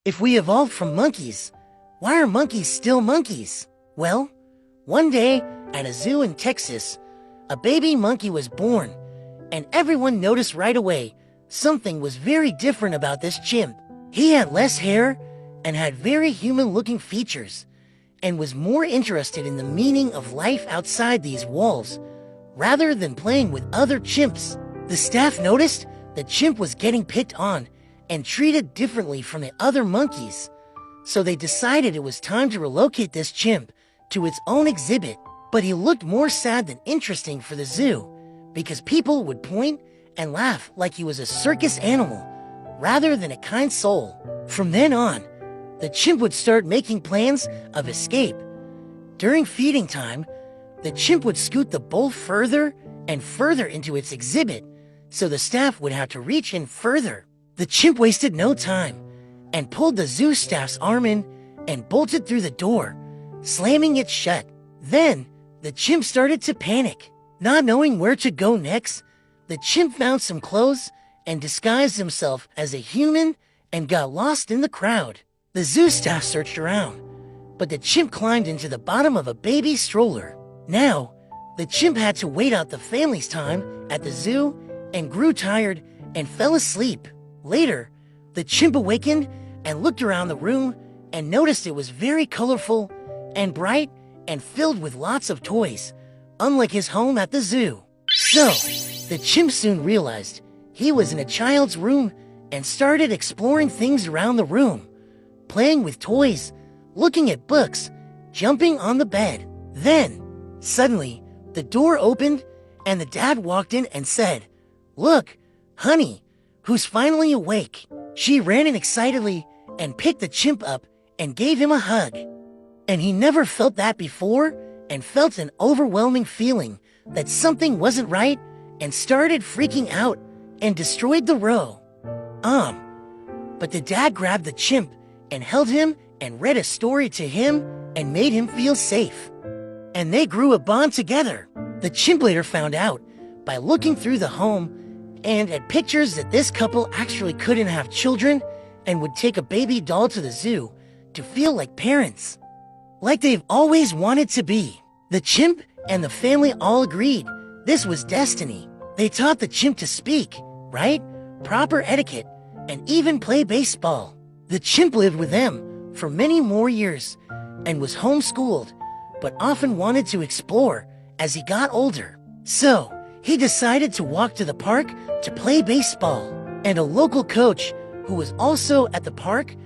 If we evolved from monkeys, why are monkeys still monkeys? Well, one day at a zoo in Texas, a baby monkey was born, and everyone noticed right away something was very different about this chimp. He had less hair and had very human-looking features, and was more interested in the meaning of life outside these walls, rather than playing with other chimps. The staff noticed the chimp was getting picked on and treated differently from the other monkeys, so they decided it was time to relocate this chimp to its own exhibit. But he looked more sad than interesting for the zoo, because people would point and laugh like he was a circus animal, rather than a kind soul. From then on, the chimp would start making plans of escape. During feeding time, the chimp would scoot the bowl further and further into its exhibit, so the staff would have to reach in further. The chimp wasted no time and pulled the zoo staff's arm in and bolted through the door, slamming it shut. Then, the chimp started to panic. Not knowing where to go next, the chimp found some clothes and disguised himself as a human and got lost in the crowd. The zoo staff searched around, but the chimp climbed into the bottom of a baby stroller. Now, the chimp had to wait out the family's time at the zoo and grew tired and fell asleep. Later, the chimp awakened and looked around the room and noticed it was very colorful and bright and filled with lots of toys, unlike his home at the zoo. So, the chimp soon realized he was in a child's room and started exploring things around the room, playing with toys, looking at books, jumping on the bed. Then, suddenly, the door opened and the dad walked in and said, "Look, honey, who's finally awake?" She ran in excitedly and picked the chimp up and gave him a hug. And he never felt that before and felt an overwhelming feeling that something wasn't right and started freaking out and destroyed the row. But the dad grabbed the chimp and held him and read a story to him and made him feel safe. And they grew a bond together. The chimp later found out by looking through the home and at pictures that this couple actually couldn't have children and would take a baby doll to the zoo to feel like parents, like they've always wanted to be. The chimp and the family all agreed this was destiny. They taught the chimp to speak, write, proper etiquette, and even play baseball. The chimp lived with them for many more years and was homeschooled, but often wanted to explore as he got older. So, he decided to walk to the park to play baseball, and a local coach who was also at the park